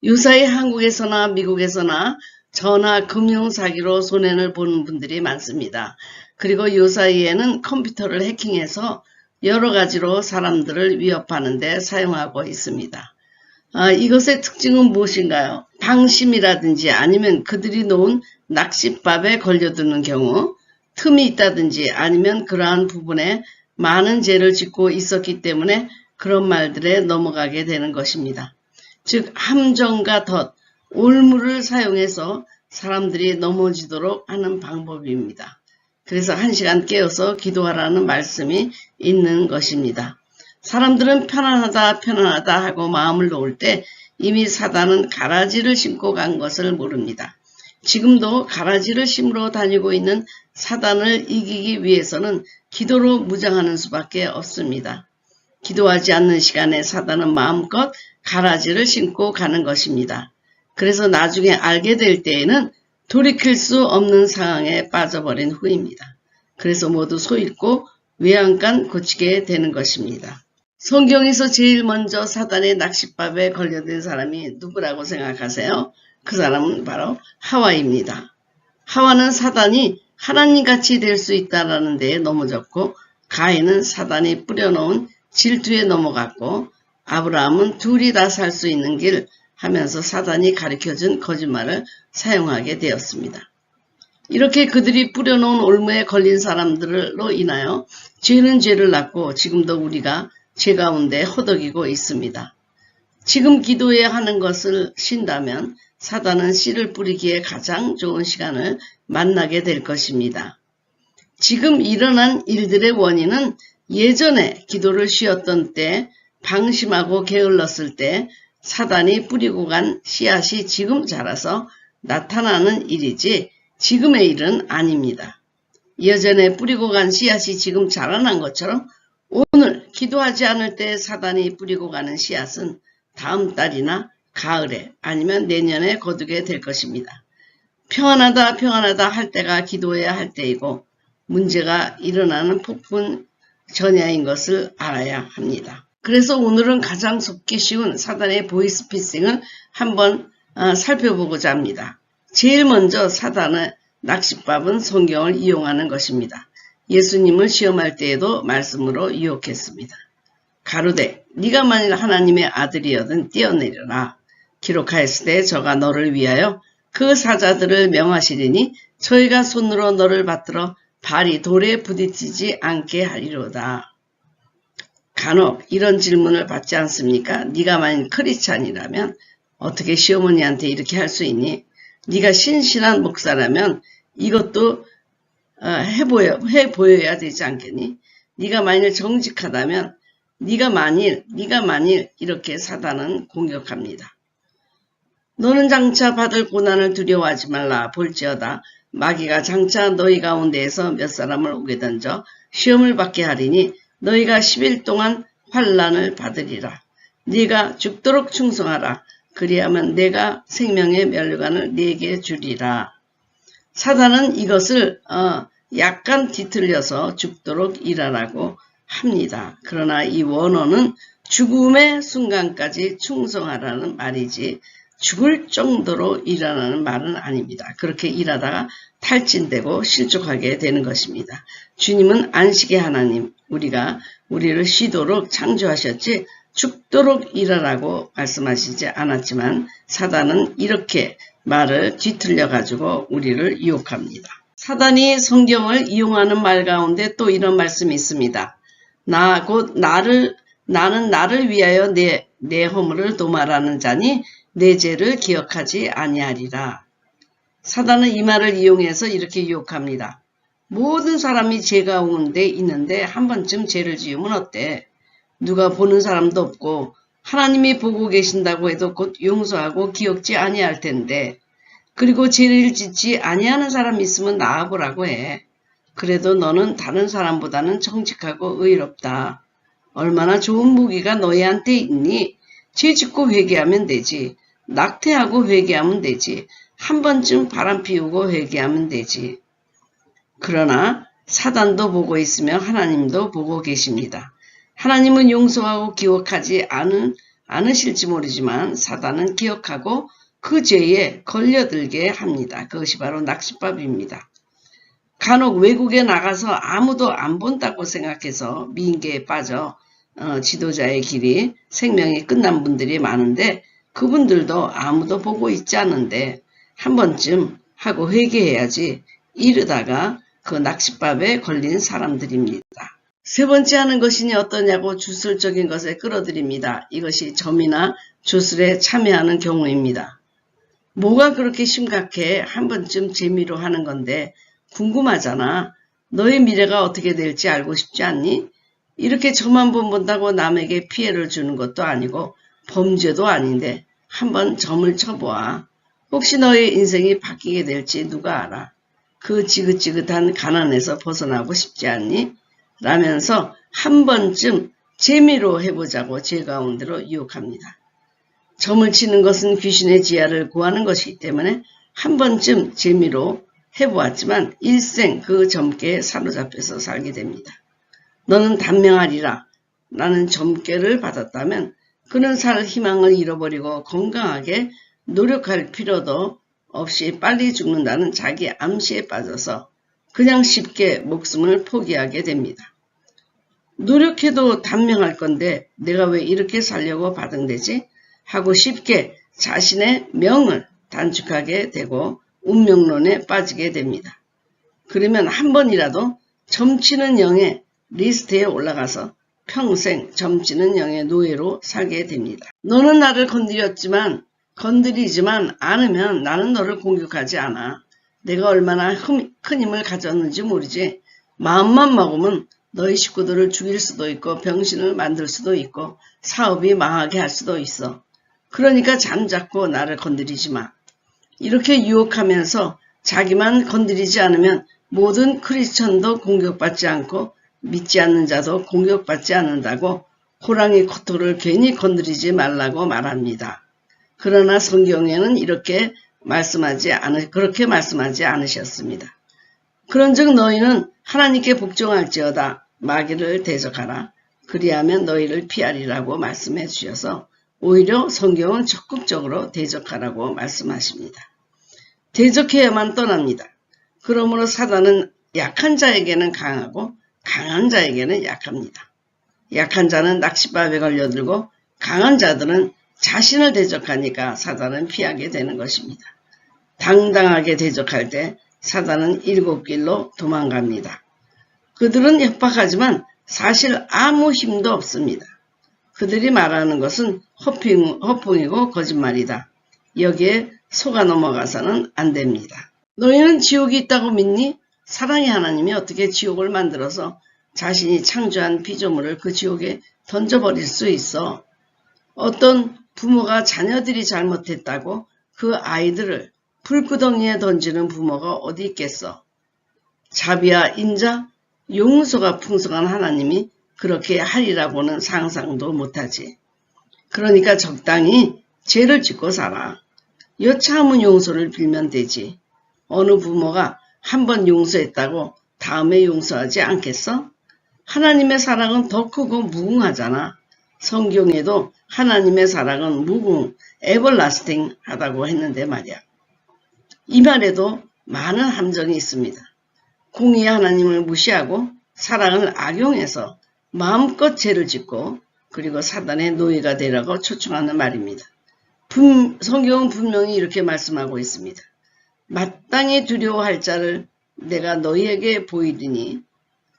요사이 한국에서나 미국에서나 전화 금융 사기로 손해를 보는 분들이 많습니다. 그리고 요사이에는 컴퓨터를 해킹해서 여러 가지로 사람들을 위협하는 데 사용하고 있습니다. 이것의 특징은 무엇인가요? 방심이라든지 아니면 그들이 놓은 낚싯밥에 걸려드는 경우, 틈이 있다든지 아니면 그러한 부분에 많은 죄를 짓고 있었기 때문에 그런 말들에 넘어가게 되는 것입니다. 즉 함정과 덫, 올무를 사용해서 사람들이 넘어지도록 하는 방법입니다. 그래서 1시간 깨어서 기도하라는 말씀이 있는 것입니다. 사람들은 편안하다 하고 마음을 놓을 때 이미 사단은 가라지를 신고 간 것을 모릅니다. 지금도 가라지를 심으러 다니고 있는 사단을 이기기 위해서는 기도로 무장하는 수밖에 없습니다. 기도하지 않는 시간에 사단은 마음껏 가라지를 신고 가는 것입니다. 그래서 나중에 알게 될 때에는 돌이킬 수 없는 상황에 빠져버린 후입니다. 그래서 모두 소잃고 외양간 고치게 되는 것입니다. 성경에서 제일 먼저 사단의 낚싯밥에 걸려든 사람이 누구라고 생각하세요? 그 사람은 바로 하와입니다. 하와는 사단이 하나님같이 될 수 있다는 데에 넘어졌고 가인은 사단이 뿌려놓은 질투에 넘어갔고 아브라함은 둘이 다 살 수 있는 길 하면서 사단이 가르쳐준 거짓말을 사용하게 되었습니다. 이렇게 그들이 뿌려놓은 올무에 걸린 사람들로 인하여 죄는 죄를 낳고 지금도 우리가 죄 가운데 허덕이고 있습니다. 지금 기도해야 하는 것을 쉰다면 사단은 씨를 뿌리기에 가장 좋은 시간을 만나게 될 것입니다. 지금 일어난 일들의 원인은 예전에 기도를 쉬었던 때 방심하고 게을렀을 때 사단이 뿌리고 간 씨앗이 지금 자라서 나타나는 일이지 지금의 일은 아닙니다. 예전에 뿌리고 간 씨앗이 지금 자라난 것처럼 오늘 기도하지 않을 때 사단이 뿌리고 가는 씨앗은 다음 달이나 가을에 아니면 내년에 거두게 될 것입니다. 평안하다 할 때가 기도해야 할 때이고 문제가 일어나는 폭풍 전야인 것을 알아야 합니다. 그래서 오늘은 가장 속기 쉬운 사단의 보이스피싱을 한번 살펴보고자 합니다. 제일 먼저 사단의 낚싯밥은 성경을 이용하는 것입니다. 예수님을 시험할 때에도 말씀으로 유혹했습니다. 가로되 네가 만일 하나님의 아들이여든 뛰어내려라. 기록하였을 때 저가 너를 위하여 그 사자들을 명하시리니 저희가 손으로 너를 받들어 발이 돌에 부딪히지 않게 하리로다. 간혹 이런 질문을 받지 않습니까? 네가 만일 크리스찬이라면 어떻게 시어머니한테 이렇게 할 수 있니? 네가 신실한 목사라면 이것도 해보여야 되지 않겠니? 네가 만일 정직하다면 네가 만일 이렇게 사단은 공격합니다. 너는 장차 받을 고난을 두려워하지 말라. 볼지어다 마귀가 장차 너희 가운데에서 몇 사람을 오게 던져 시험을 받게 하리니 너희가 10일 동안 환난을 받으리라. 네가 죽도록 충성하라. 그리하면 내가 생명의 면류관을 네게 주리라. 사단은 이것을 약간 뒤틀려서 죽도록 일하라고 합니다. 그러나 이 원어는 죽음의 순간까지 충성하라는 말이지 죽을 정도로 일하라는 말은 아닙니다. 그렇게 일하다가 탈진되고 실족하게 되는 것입니다. 주님은 안식의 하나님, 우리를 쉬도록 창조하셨지 죽도록 일하라고 말씀하시지 않았지만 사단은 이렇게 말을 뒤틀려 가지고 우리를 유혹합니다. 사단이 성경을 이용하는 말 가운데 또 이런 말씀이 있습니다. 나는 나를 위하여 내 허물을 도말하는 자니 내 죄를 기억하지 아니하리라. 사단은 이 말을 이용해서 이렇게 유혹합니다. 모든 사람이 죄 가운데 있는데 한 번쯤 죄를 지으면 어때? 누가 보는 사람도 없고 하나님이 보고 계신다고 해도 곧 용서하고 기억지 아니할 텐데 그리고 죄를 짓지 아니하는 사람이 있으면 나아보라고 해. 그래도 너는 다른 사람보다는 정직하고 의롭다. 얼마나 좋은 무기가 너희한테 있니? 죄 짓고 회개하면 되지. 낙태하고 회개하면 되지. 한 번쯤 바람 피우고 회개하면 되지. 그러나 사단도 보고 있으며 하나님도 보고 계십니다. 하나님은 용서하고 기억하지 않은 않으실지 모르지만 사단은 기억하고 그 죄에 걸려들게 합니다. 그것이 바로 낚싯밥입니다. 간혹 외국에 나가서 아무도 안 본다고 생각해서 미인계에 빠져 지도자의 길이 생명이 끝난 분들이 많은데 그분들도 아무도 보고 있지 않은데 한 번쯤 하고 회개해야지 이르다가 그 낚싯밥에 걸린 사람들입니다. 세 번째 하는 것이니 어떠냐고 주술적인 것에 끌어들입니다. 이것이 점이나 주술에 참여하는 경우입니다. 뭐가 그렇게 심각해? 한 번쯤 재미로 하는 건데 궁금하잖아. 너의 미래가 어떻게 될지 알고 싶지 않니? 이렇게 저만 본다고 남에게 피해를 주는 것도 아니고 범죄도 아닌데 한번 점을 쳐보아. 혹시 너의 인생이 바뀌게 될지 누가 알아? 그 지긋지긋한 가난에서 벗어나고 싶지 않니? 라면서 한 번쯤 재미로 해보자고 제 가운데로 유혹합니다. 점을 치는 것은 귀신의 지하를 구하는 것이기 때문에 한 번쯤 재미로 해보았지만 일생 그 점괘에 사로잡혀서 살게 됩니다. 너는 단명하리라. 나는 점괘를 받았다면 그는 살 희망을 잃어버리고 건강하게 노력할 필요도 없이 빨리 죽는다는 자기 암시에 빠져서 그냥 쉽게 목숨을 포기하게 됩니다. 노력해도 단명할 건데 내가 왜 이렇게 살려고 받은대지? 하고 쉽게 자신의 명을 단축하게 되고 운명론에 빠지게 됩니다. 그러면 한 번이라도 점치는 영의 리스트에 올라가서 평생 점치는 영의 노예로 살게 됩니다. 너는 나를 건드리지만 않으면 나는 너를 공격하지 않아. 내가 얼마나 큰 힘을 가졌는지 모르지. 마음만 먹으면 너희 식구들을 죽일 수도 있고 병신을 만들 수도 있고 사업이 망하게 할 수도 있어. 그러니까 잠자코 나를 건드리지 마. 이렇게 유혹하면서 자기만 건드리지 않으면 모든 크리스천도 공격받지 않고 믿지 않는 자도 공격받지 않는다고 호랑이 코털을 괜히 건드리지 말라고 말합니다. 그러나 성경에는 그렇게 말씀하지 않으셨습니다. 그런즉 너희는 하나님께 복종할지어다. 마귀를 대적하라. 그리하면 너희를 피하리라고 말씀해 주셔서 오히려 성경은 적극적으로 대적하라고 말씀하십니다. 대적해야만 떠납니다. 그러므로 사단은 약한 자에게는 강하고 강한 자에게는 약합니다. 약한 자는 낚싯밥에 걸려들고 강한 자들은 자신을 대적하니까 사단은 피하게 되는 것입니다. 당당하게 대적할 때 사단은 7길로 도망갑니다. 그들은 협박하지만 사실 아무 힘도 없습니다. 그들이 말하는 것은 허풍이고 거짓말이다. 여기에 속아 넘어가서는 안 됩니다. 너희는 지옥이 있다고 믿니? 사랑의 하나님이 어떻게 지옥을 만들어서 자신이 창조한 피조물을 그 지옥에 던져버릴 수 있어? 어떤 부모가 자녀들이 잘못했다고 그 아이들을 불구덩이에 던지는 부모가 어디 있겠어? 자비와 인자, 용서가 풍성한 하나님이 그렇게 하리라고는 상상도 못하지. 그러니까 적당히 죄를 짓고 살아. 여차하면 용서를 빌면 되지. 어느 부모가 한 번 용서했다고 다음에 용서하지 않겠어? 하나님의 사랑은 더 크고 무궁하잖아. 성경에도 하나님의 사랑은 에버라스팅 하다고 했는데 말이야. 이 말에도 많은 함정이 있습니다. 공의의 하나님을 무시하고 사랑을 악용해서 마음껏 죄를 짓고 그리고 사단의 노예가 되라고 초청하는 말입니다. 성경은 분명히 이렇게 말씀하고 있습니다. 마땅히 두려워할 자를 내가 너희에게 보이리니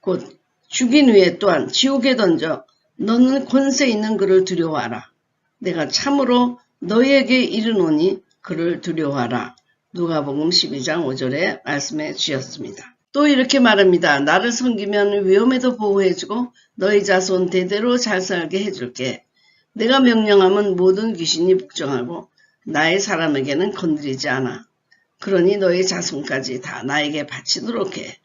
곧 죽인 후에 또한 지옥에 던져 너는 권세 있는 그를 두려워하라. 내가 참으로 너희에게 이르노니 그를 두려워하라. 누가복음 12장 5절에 말씀해 주셨습니다. 또 이렇게 말합니다. 나를 섬기면 위험에도 보호해주고 너희 자손 대대로 잘 살게 해줄게. 내가 명령하면 모든 귀신이 복종하고 나의 사람에게는 건드리지 않아. 그러니 너희 자손까지 다 나에게 바치도록 해.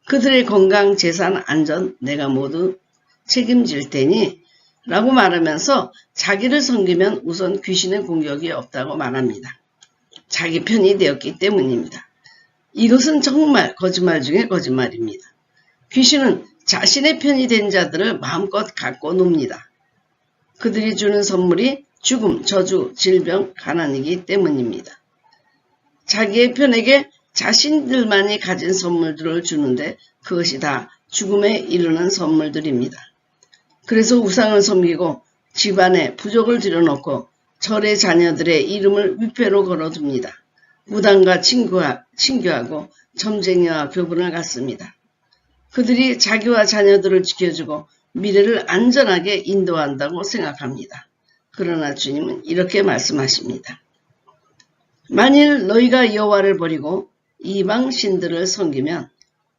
그들의 건강, 재산, 안전 내가 모두 책임질 테니 라고 말하면서 자기를 섬기면 우선 귀신의 공격이 없다고 말합니다. 자기 편이 되었기 때문입니다. 이것은 정말 거짓말 중에 거짓말입니다. 귀신은 자신의 편이 된 자들을 마음껏 갖고 놉니다. 그들이 주는 선물이 죽음, 저주, 질병, 가난이기 때문입니다. 자기의 편에게 자신들만이 가진 선물들을 주는데 그것이 다 죽음에 이르는 선물들입니다. 그래서 우상을 섬기고 집안에 부족을 들여놓고 절의 자녀들의 이름을 위패로 걸어둡니다. 무당과 친교하고 점쟁이와 교분을 갖습니다. 그들이 자기와 자녀들을 지켜주고 미래를 안전하게 인도한다고 생각합니다. 그러나 주님은 이렇게 말씀하십니다. 만일 너희가 여호와를 버리고 이방 신들을 섬기면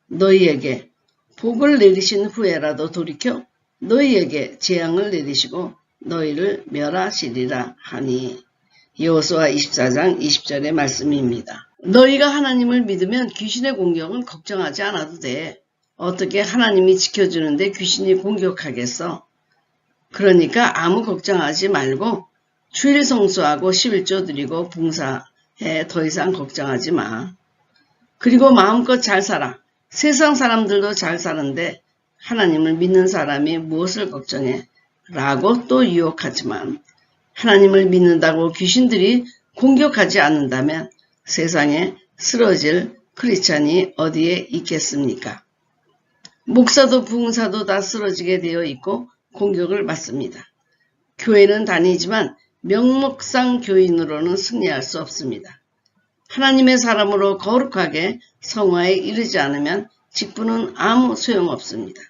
너희에게 복을 내리신 후에라도 돌이켜 너희에게 재앙을 내리시고 너희를 멸하시리라 하니. 여호수아 24장 20절의 말씀입니다. 너희가 하나님을 믿으면 귀신의 공격은 걱정하지 않아도 돼. 어떻게 하나님이 지켜주는데 귀신이 공격하겠어? 그러니까 아무 걱정하지 말고 주일 성수하고 11조 드리고 봉사해. 더 이상 걱정하지 마. 그리고 마음껏 잘 살아. 세상 사람들도 잘 사는데 하나님을 믿는 사람이 무엇을 걱정해? 라고 또 유혹하지만 하나님을 믿는다고 귀신들이 공격하지 않는다면 세상에 쓰러질 크리스찬이 어디에 있겠습니까? 목사도 부흥사도 다 쓰러지게 되어 있고 공격을 받습니다. 교회는 다니지만 명목상 교인으로는 승리할 수 없습니다. 하나님의 사람으로 거룩하게 성화에 이르지 않으면 직분은 아무 소용없습니다.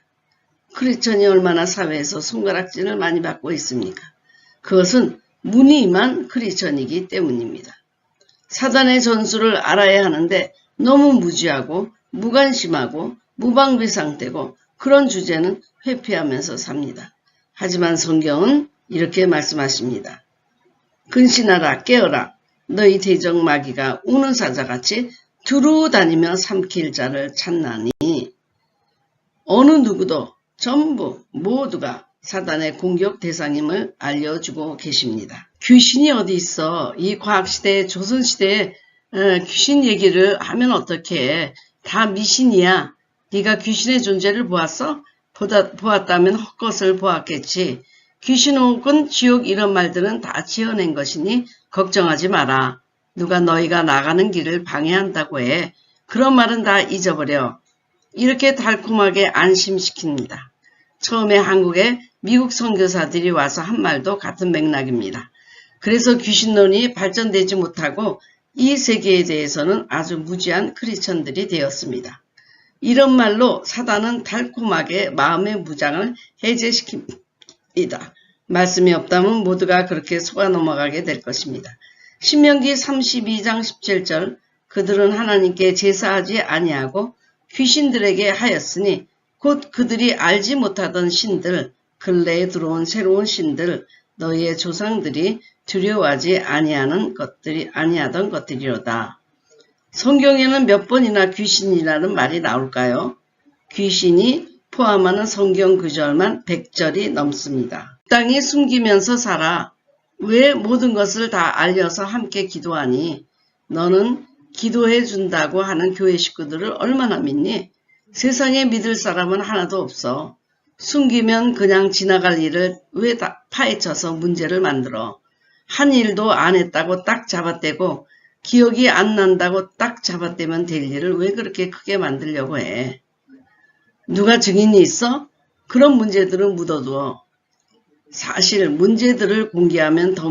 크리스천이 얼마나 사회에서 손가락질을 많이 받고 있습니까? 그것은 무늬만 크리스천이기 때문입니다. 사단의 전술을 알아야 하는데 너무 무지하고 무관심하고 무방비 상태고 그런 주제는 회피하면서 삽니다. 하지만 성경은 이렇게 말씀하십니다. 근신하라 깨어라 너희 대적 마귀가 우는 사자같이 두루 다니며 삼킬 자를 찾나니. 어느 누구도 전부 모두가 사단의 공격 대상임을 알려주고 계십니다. 귀신이 어디 있어? 이 과학시대에 조선시대에 귀신 얘기를 하면 어떡해. 다 미신이야. 네가 귀신의 존재를 보았어? 보았다면 헛것을 보았겠지. 귀신 혹은 지옥 이런 말들은 다 지어낸 것이니 걱정하지 마라. 누가 너희가 나가는 길을 방해한다고 해. 그런 말은 다 잊어버려. 이렇게 달콤하게 안심시킵니다. 처음에 한국에 미국 선교사들이 와서 한 말도 같은 맥락입니다. 그래서 귀신론이 발전되지 못하고 이 세계에 대해서는 아주 무지한 크리스천들이 되었습니다. 이런 말로 사단은 달콤하게 마음의 무장을 해제시킵니다. 말씀이 없다면 모두가 그렇게 속아 넘어가게 될 것입니다. 신명기 32장 17절 그들은 하나님께 제사하지 아니하고 귀신들에게 하였으니 곧 그들이 알지 못하던 신들 근래에 들어온 새로운 신들 너희의 조상들이 두려워하지 아니하던 것들이로다. 성경에는 몇 번이나 귀신이라는 말이 나올까요? 귀신이 포함하는 성경 구절만 100절이 넘습니다. 땅이 숨기면서 살아. 왜 모든 것을 다 알려서 함께 기도하니? 너는 기도해 준다고 하는 교회 식구들을 얼마나 믿니? 세상에 믿을 사람은 하나도 없어. 숨기면 그냥 지나갈 일을 왜 다 파헤쳐서 문제를 만들어. 한 일도 안 했다고 딱 잡아떼고 기억이 안 난다고 딱 잡아떼면 될 일을 왜 그렇게 크게 만들려고 해. 누가 증인이 있어? 그런 문제들은 묻어두어. 사실 문제들을 공개하면 더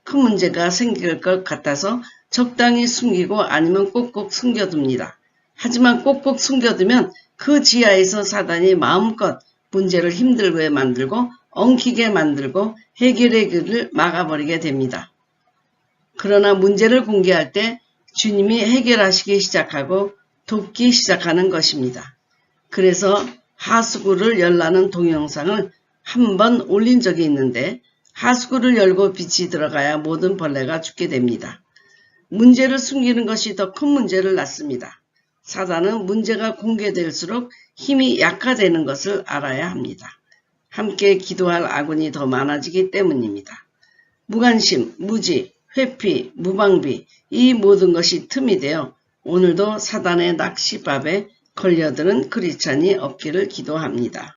큰 문제가 생길 것 같아서 적당히 숨기고 아니면 꼭꼭 숨겨둡니다. 하지만 꼭꼭 숨겨두면 그 지하에서 사단이 마음껏 문제를 힘들게 만들고 엉키게 만들고 해결의 길을 막아버리게 됩니다. 그러나 문제를 공개할 때 주님이 해결하시기 시작하고 돕기 시작하는 것입니다. 그래서 하수구를 열라는 동영상을 한번 올린 적이 있는데 하수구를 열고 빛이 들어가야 모든 벌레가 죽게 됩니다. 문제를 숨기는 것이 더 큰 문제를 낳습니다. 사단은 문제가 공개될수록 힘이 약화되는 것을 알아야 합니다. 함께 기도할 아군이 더 많아지기 때문입니다. 무관심, 무지, 회피, 무방비 이 모든 것이 틈이 되어 오늘도 사단의 낚시밥에 걸려드는 크리스찬이 없기를 기도합니다.